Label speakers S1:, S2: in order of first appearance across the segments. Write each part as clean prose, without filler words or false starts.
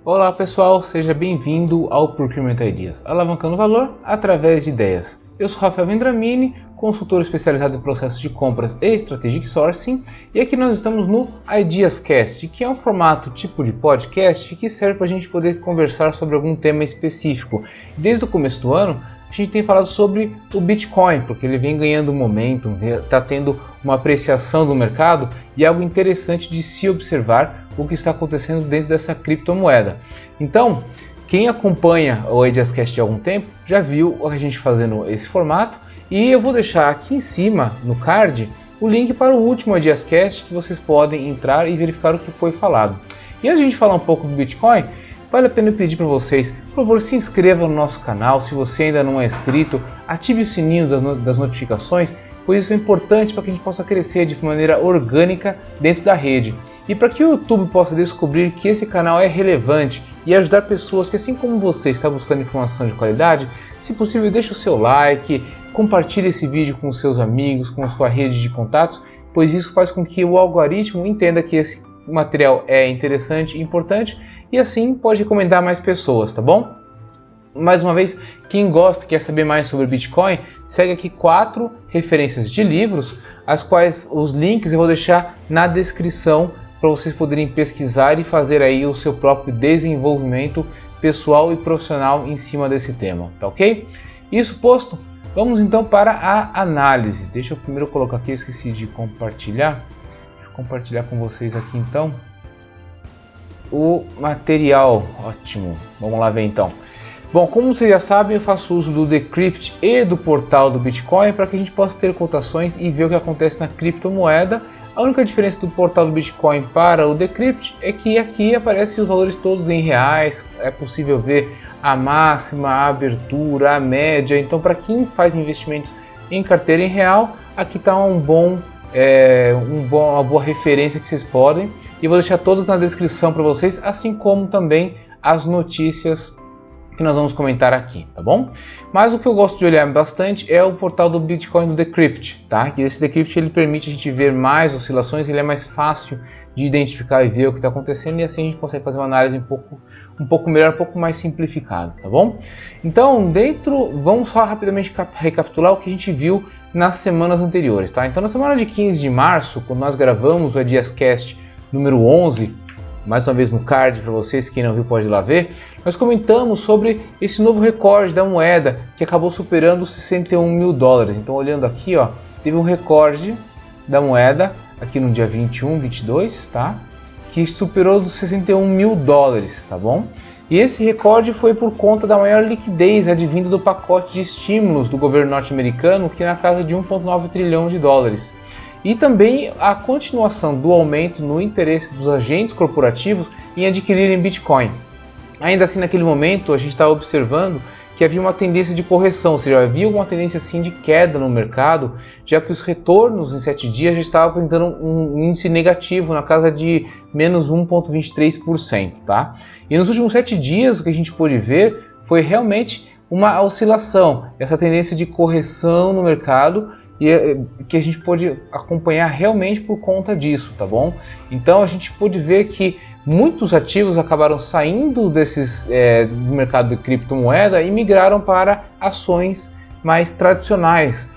S1: Olá pessoal, seja bem-vindo ao Procurement Ideas, alavancando valor através de ideias. Eu sou Rafael Vendramini, consultor especializado em processos de compras e Strategic Sourcing, e aqui nós estamos no IdeasCast, que é um formato tipo de podcast que serve para a gente poder conversar sobre algum tema específico. Desde o começo do ano, a gente tem falado sobre o Bitcoin, porque ele vem ganhando momento, está tendo uma apreciação do mercado e é algo interessante de se observar o que está acontecendo dentro dessa criptomoeda. Então, quem acompanha o IdeasCast há algum tempo já viu a gente fazendo esse formato, e eu vou deixar aqui em cima, no card, o link para o último IdeasCast que vocês podem entrar e verificar o que foi falado. E antes de a gente falar um pouco do Bitcoin, vale a pena eu pedir para vocês, por favor, se inscreva no nosso canal. Se você ainda não é inscrito, ative os sininhos das notificações, pois isso é importante para que a gente possa crescer de maneira orgânica dentro da rede. E para que o YouTube possa descobrir que esse canal é relevante e ajudar pessoas que, assim como você, está buscando informação de qualidade, se possível, deixe o seu like, compartilhe esse vídeo com os seus amigos, com a sua rede de contatos, pois isso faz com que o algoritmo entenda que esse material é interessante e importante e assim pode recomendar mais pessoas, tá bom? Mais uma vez, quem gosta e quer saber mais sobre Bitcoin, segue aqui 4 referências de livros, as quais os links eu vou deixar na descrição para vocês poderem pesquisar e fazer aí o seu próprio desenvolvimento pessoal e profissional em cima desse tema, tá ok? Isso posto, vamos então para a análise. Deixa eu primeiro colocar aqui, eu esqueci de compartilhar. Deixa eu compartilhar com vocês aqui então o material. Ótimo, vamos lá ver então. Bom, como vocês já sabem, eu faço uso do Decrypt e do portal do Bitcoin para que a gente possa ter cotações e ver o que acontece na criptomoeda. A única diferença do portal do Bitcoin para o Decrypt é que aqui aparecem os valores todos em reais, é possível ver a máxima, a abertura, a média. Então, para quem faz investimentos em carteira em real, aqui está uma boa referência que vocês podem. E vou deixar todos na descrição para vocês, assim como também as notícias que nós vamos comentar aqui, tá bom? Mas o que eu gosto de olhar bastante é o portal do Bitcoin do Decrypt, tá? Que esse Decrypt ele permite a gente ver mais oscilações, ele é mais fácil de identificar e ver o que está acontecendo, e assim a gente consegue fazer uma análise um pouco melhor, um pouco mais simplificada, tá bom? Então, vamos só rapidamente recapitular o que a gente viu nas semanas anteriores, tá? Então, na semana de 15 de março, quando nós gravamos o IdeasCast número 11, mais uma vez no card para vocês, quem não viu pode ir lá ver, nós comentamos sobre esse novo recorde da moeda que acabou superando os 61 mil dólares. Então, olhando aqui, ó, teve um recorde da moeda aqui no dia 21, 22, tá? Que superou dos 61 mil dólares, tá bom? E esse recorde foi por conta da maior liquidez advinda do pacote de estímulos do governo norte-americano, que é na casa de 1,9 trilhão de dólares. E também a continuação do aumento no interesse dos agentes corporativos em adquirirem Bitcoin. Ainda assim, naquele momento, a gente estava observando que havia uma tendência de correção, ou seja, havia uma tendência assim de queda no mercado, já que os retornos em 7 dias já estavam apresentando um índice negativo na casa de menos 1,23%, tá? E nos últimos 7 dias o que a gente pôde ver foi realmente uma oscilação, essa tendência de correção no mercado, e que a gente pôde acompanhar realmente por conta disso, tá bom? Então a gente pôde ver que muitos ativos acabaram saindo do mercado de criptomoeda e migraram para ações mais tradicionais,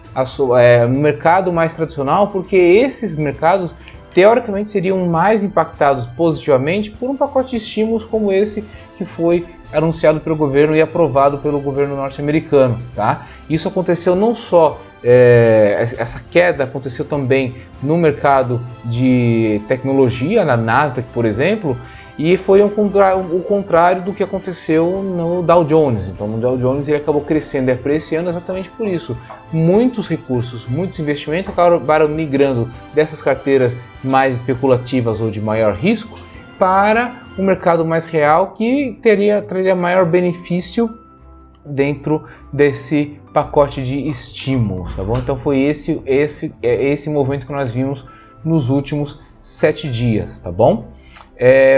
S1: no mercado mais tradicional, porque esses mercados teoricamente seriam mais impactados positivamente por um pacote de estímulos como esse que foi anunciado pelo governo e aprovado pelo governo norte-americano, tá? Isso aconteceu não só essa queda aconteceu também no mercado de tecnologia, na Nasdaq, por exemplo, e foi o contrário do que aconteceu no Dow Jones. Então, no Dow Jones ele acabou crescendo e apreciando exatamente por isso. Muitos recursos, muitos investimentos acabaram migrando dessas carteiras mais especulativas ou de maior risco para um mercado mais real que traria maior benefício dentro desse pacote de estímulos, tá bom? Então foi esse movimento que nós vimos nos últimos 7 dias, tá bom?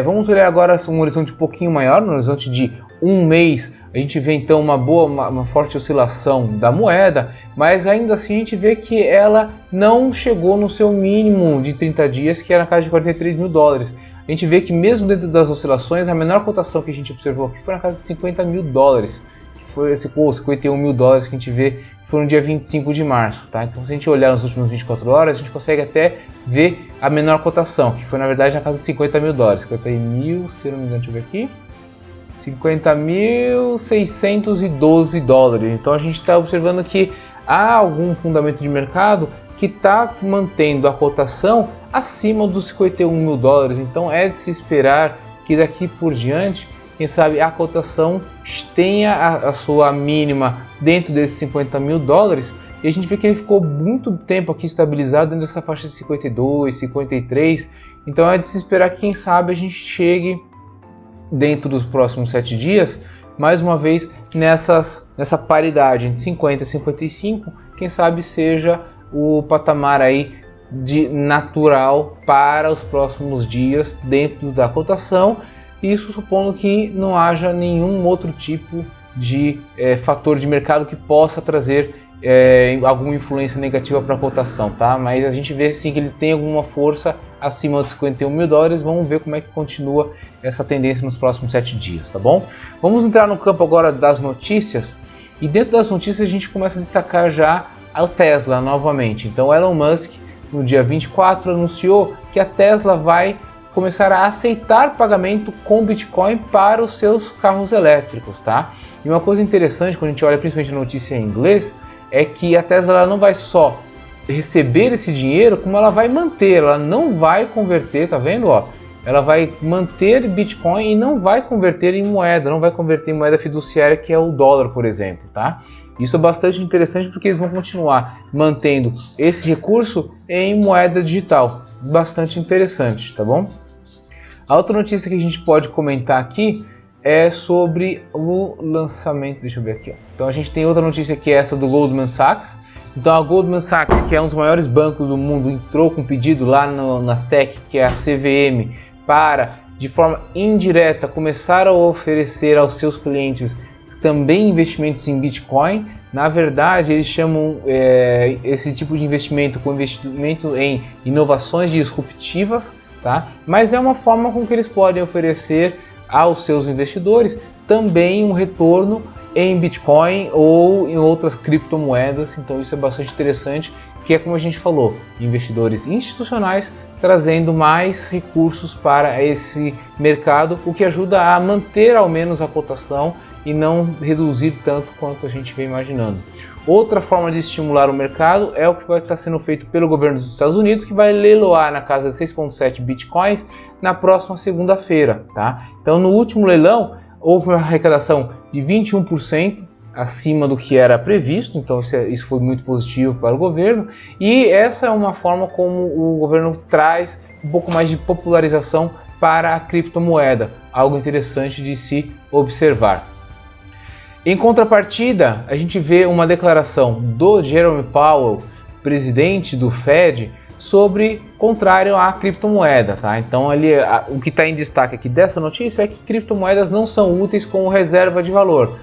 S1: Vamos olhar agora um horizonte um pouquinho maior, no horizonte de um mês. A gente vê então uma forte oscilação da moeda, mas ainda assim a gente vê que ela não chegou no seu mínimo de 30 dias, que era na casa de 43 mil dólares. a gente vê que mesmo dentro das oscilações, a menor cotação que a gente observou aqui foi na casa de 50 mil dólares, que foi esse 51 mil dólares que a gente vê que foi no dia 25 de março, tá? Então, se a gente olhar nas últimas 24 horas, a gente consegue até ver a menor cotação, que foi na verdade na casa de 50 mil dólares, 50 mil, se não me engano, deixa eu ver aqui, 50.612 dólares. Então, a gente está observando que há algum fundamento de mercado que está mantendo a cotação acima dos 51 mil dólares. Então é de se esperar que daqui por diante, quem sabe, a cotação tenha a sua mínima dentro desses 50 mil dólares. E a gente vê que ele ficou muito tempo aqui estabilizado dentro dessa faixa de 52, 53. Então é de se esperar que, quem sabe, a gente chegue dentro dos próximos 7 dias, mais uma vez, nessa paridade entre 50 e 55, quem sabe seja o patamar aí de natural para os próximos dias dentro da cotação, isso supondo que não haja nenhum outro tipo de fator de mercado que possa trazer alguma influência negativa para a cotação, tá? Mas a gente vê sim que ele tem alguma força acima dos 51 mil dólares. Vamos ver como é que continua essa tendência nos próximos 7 dias, tá bom? Vamos entrar no campo agora das notícias, e dentro das notícias a gente começa a destacar já a Tesla novamente. Então Elon Musk, no dia 24, anunciou que a Tesla vai começar a aceitar pagamento com Bitcoin para os seus carros elétricos, tá? E uma coisa interessante, quando a gente olha principalmente a notícia em inglês, é que a Tesla ela não vai só receber esse dinheiro, como ela vai manter, ela não vai converter, tá vendo, ó? Ela vai manter Bitcoin e não vai converter em moeda, não vai converter em moeda fiduciária, que é o dólar, por exemplo, tá? Isso é bastante interessante porque eles vão continuar mantendo esse recurso em moeda digital. Bastante interessante, tá bom? A outra notícia que a gente pode comentar aqui é sobre o lançamento. Deixa eu ver aqui, ó. Então a gente tem outra notícia que é essa do Goldman Sachs. Então a Goldman Sachs, que é um dos maiores bancos do mundo, entrou com um pedido lá na SEC, que é a CVM, para, de forma indireta, começar a oferecer aos seus clientes também investimentos em Bitcoin. Na verdade, eles chamam esse tipo de investimento como investimento em inovações disruptivas, tá? Mas é uma forma com que eles podem oferecer aos seus investidores também um retorno em Bitcoin ou em outras criptomoedas. Então isso é bastante interessante, que é como a gente falou, investidores institucionais trazendo mais recursos para esse mercado, o que ajuda a manter ao menos a cotação e não reduzir tanto quanto a gente vem imaginando. Outra forma de estimular o mercado é o que vai estar sendo feito pelo governo dos Estados Unidos, que vai leiloar na casa de 6,7 bitcoins na próxima segunda-feira, tá? Então, no último leilão, houve uma arrecadação de 21% acima do que era previsto, então isso foi muito positivo para o governo, e essa é uma forma como o governo traz um pouco mais de popularização para a criptomoeda, algo interessante de se observar. Em contrapartida, a gente vê uma declaração do Jerome Powell, presidente do Fed, sobre contrário à criptomoeda, tá? Então o que está em destaque aqui dessa notícia é que criptomoedas não são úteis como reserva de valor.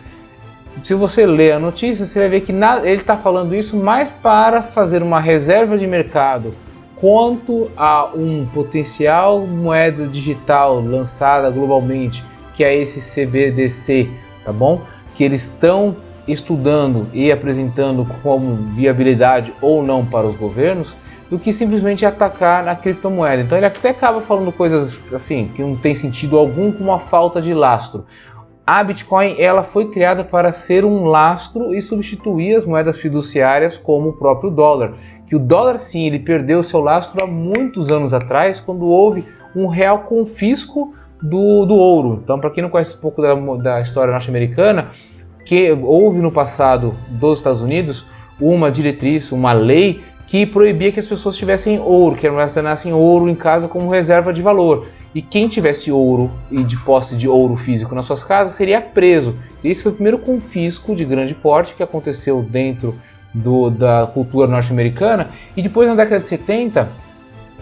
S1: Se você ler a notícia, você vai ver que ele está falando isso mais para fazer uma reserva de mercado quanto a um potencial moeda digital lançada globalmente, que é esse CBDC, tá bom? Que eles estão estudando e apresentando como viabilidade ou não para os governos, do que simplesmente atacar na criptomoeda. Então ele até acaba falando coisas assim, que não tem sentido algum, como a falta de lastro. A Bitcoin ela foi criada para ser um lastro e substituir as moedas fiduciárias como o próprio dólar. Que o dólar sim, ele perdeu seu lastro há muitos anos atrás, quando houve um real confisco do ouro. Então, para quem não conhece um pouco da história norte-americana, que houve no passado dos Estados Unidos uma diretriz, uma lei que proibia que as pessoas tivessem ouro, que armazenassem ouro em casa como reserva de valor. E quem tivesse ouro e de posse de ouro físico nas suas casas seria preso. Esse foi o primeiro confisco de grande porte que aconteceu dentro da cultura norte-americana. E depois, na década de 70,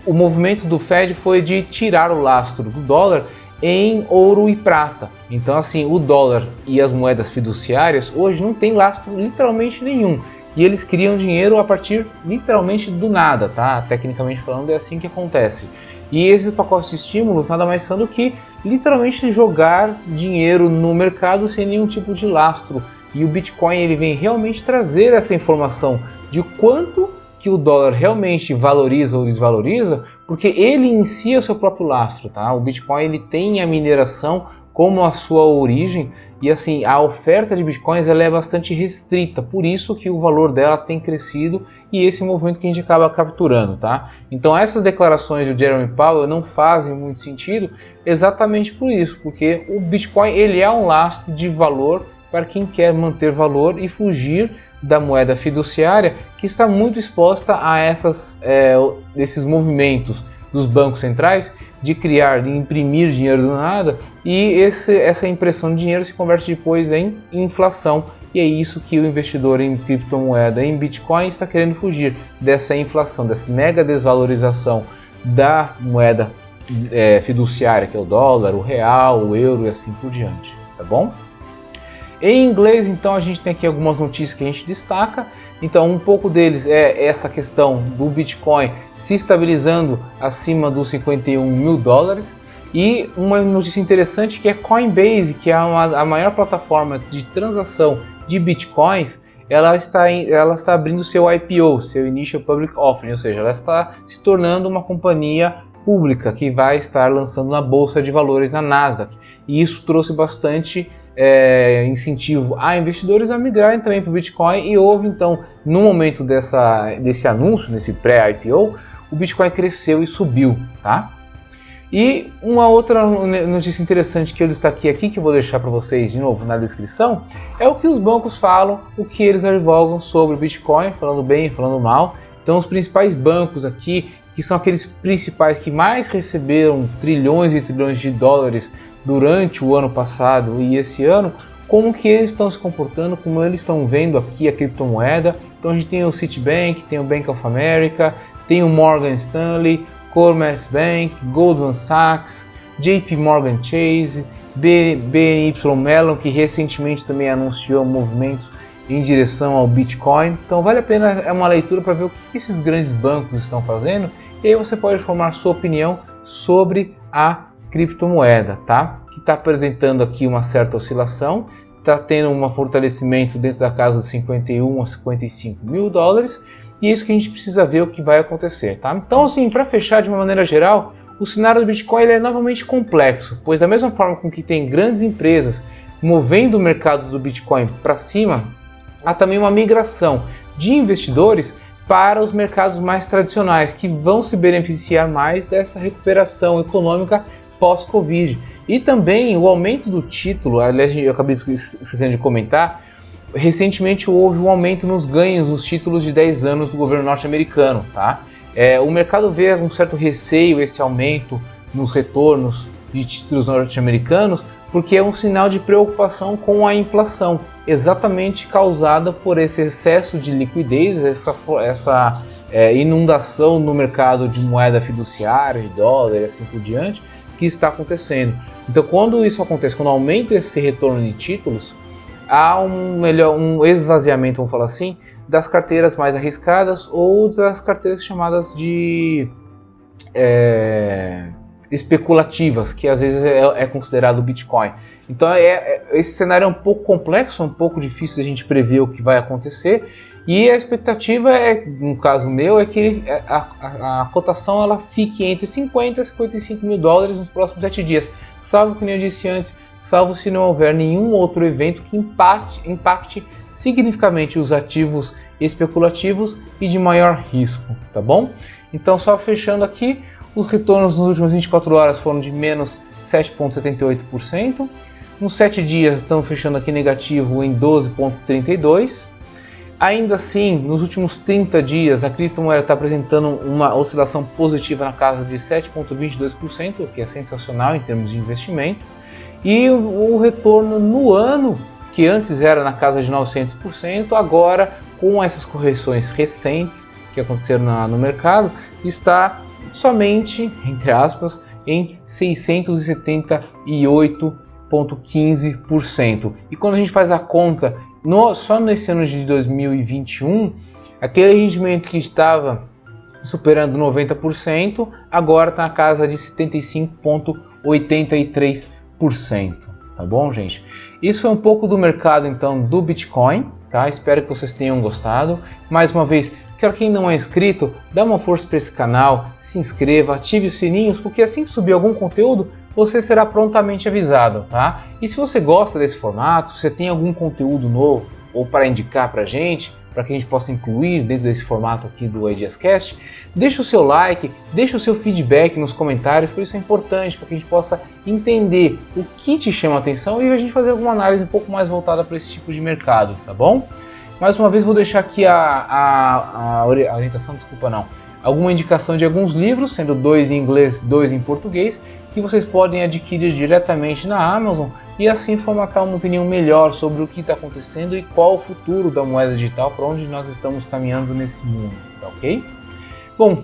S1: o movimento do Fed foi de tirar o lastro do dólar em ouro e prata. Então, assim, o dólar e as moedas fiduciárias hoje não tem lastro literalmente nenhum. e eles criam dinheiro a partir literalmente do nada, tá? Tecnicamente falando, é assim que acontece. E esses pacotes de estímulos nada mais são do que literalmente jogar dinheiro no mercado sem nenhum tipo de lastro. E o Bitcoin ele vem realmente trazer essa informação de quanto que o dólar realmente valoriza ou desvaloriza, porque ele em si é o seu próprio lastro, tá? O Bitcoin ele tem a mineração como a sua origem e assim a oferta de Bitcoins ela é bastante restrita, por isso que o valor dela tem crescido e esse movimento que a gente acaba capturando, tá? Então essas declarações do Jeremy Powell não fazem muito sentido exatamente por isso, porque o Bitcoin ele é um lastro de valor para quem quer manter valor e fugir da moeda fiduciária que está muito exposta a esses movimentos dos bancos centrais de criar, de imprimir dinheiro do nada e essa impressão de dinheiro se converte depois em inflação e é isso que o investidor em criptomoeda, em Bitcoin, está querendo fugir dessa inflação, dessa mega desvalorização da moeda fiduciária, que é o dólar, o real, o euro e assim por diante, tá bom? Em inglês, então, a gente tem aqui algumas notícias que a gente destaca. Então, um pouco deles é essa questão do Bitcoin se estabilizando acima dos 51 mil dólares. E uma notícia interessante que é Coinbase, que é a maior plataforma de transação de Bitcoins, ela está abrindo seu IPO, seu Initial Public Offering, ou seja, ela está se tornando uma companhia pública que vai estar lançando na Bolsa de Valores na Nasdaq. E isso trouxe bastante incentivo a investidores a migrarem também para o Bitcoin e houve então, no momento desse anúncio, nesse pré-IPO, o Bitcoin cresceu e subiu, tá? E uma outra notícia interessante que eu destaquei aqui, que eu vou deixar para vocês de novo na descrição, é o que os bancos falam, o que eles advogam sobre o Bitcoin, falando bem e falando mal. Então os principais bancos aqui, que são aqueles principais que mais receberam trilhões e trilhões de dólares durante o ano passado e esse ano, como que eles estão se comportando, como eles estão vendo aqui a criptomoeda. Então a gente tem o Citibank, tem o Bank of America, tem o Morgan Stanley, Commerce Bank, Goldman Sachs, JP Morgan Chase, BNY Mellon, que recentemente também anunciou movimentos em direção ao Bitcoin. Então vale a pena uma leitura para ver o que esses grandes bancos estão fazendo e aí você pode formar sua opinião sobre a criptomoeda, tá? Que está apresentando aqui uma certa oscilação, está tendo um fortalecimento dentro da casa de 51 a 55 mil dólares e é isso que a gente precisa ver o que vai acontecer, tá? Então assim, para fechar de uma maneira geral, o cenário do Bitcoin ele é novamente complexo, pois da mesma forma com que tem grandes empresas movendo o mercado do Bitcoin para cima, há também uma migração de investidores para os mercados mais tradicionais, que vão se beneficiar mais dessa recuperação econômica pós-Covid. E também o aumento do título, aliás, eu acabei esquecendo de comentar, recentemente houve um aumento nos ganhos dos títulos de 10 anos do governo norte-americano, tá? O mercado vê um certo receio esse aumento nos retornos de títulos norte-americanos, porque é um sinal de preocupação com a inflação, exatamente causada por esse excesso de liquidez, essa inundação no mercado de moeda fiduciária, de dólar e assim por diante, que está acontecendo. Então, quando isso acontece, quando aumenta esse retorno de títulos, há um esvaziamento, vamos falar assim, das carteiras mais arriscadas ou das carteiras chamadas de especulativas, que às vezes é considerado o Bitcoin. Então esse cenário é um pouco complexo, é um pouco difícil a gente prever o que vai acontecer, e a expectativa no caso meu, é que a cotação ela fique entre 50 e 55 mil dólares nos próximos 7 dias, salvo que nem eu disse antes, salvo se não houver nenhum outro evento que impacte significativamente os ativos especulativos e de maior risco, tá bom? Então só fechando aqui, os retornos nos últimos 24 horas foram de menos 7,78%. Nos 7 dias estamos fechando aqui negativo em 12,32%. Ainda assim, nos últimos 30 dias, a criptomoeda está apresentando uma oscilação positiva na casa de 7,22%, o que é sensacional em termos de investimento. E o retorno no ano, que antes era na casa de 900%, agora com essas correções recentes que aconteceram no mercado, está somente, entre aspas, em 678,15%. E quando a gente faz a conta Só nesse ano de 2021, aquele rendimento que estava superando 90%, agora está na casa de 75,83%. Tá bom, gente? Isso foi um pouco do mercado, então, do Bitcoin, tá? Espero que vocês tenham gostado. Mais uma vez, quero quem não é inscrito, dá uma força para esse canal, se inscreva, ative os sininhos, porque assim que subir algum conteúdo, você será prontamente avisado, tá? E se você gosta desse formato, se você tem algum conteúdo novo ou para indicar para que a gente possa incluir dentro desse formato aqui do IdeasCast, deixa o seu like, deixa o seu feedback nos comentários, por isso é importante, para que a gente possa entender o que te chama a atenção e a gente fazer alguma análise um pouco mais voltada para esse tipo de mercado, tá bom? Mais uma vez vou deixar aqui a orientação, alguma indicação de alguns livros, sendo 2 em inglês, 2 em português, que vocês podem adquirir diretamente na Amazon e assim formatar uma opinião melhor sobre o que está acontecendo e qual o futuro da moeda digital, para onde nós estamos caminhando nesse mundo, tá ok? Bom,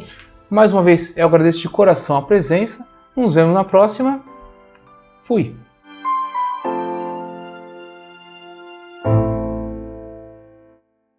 S1: mais uma vez eu agradeço de coração a presença, nos vemos na próxima, fui!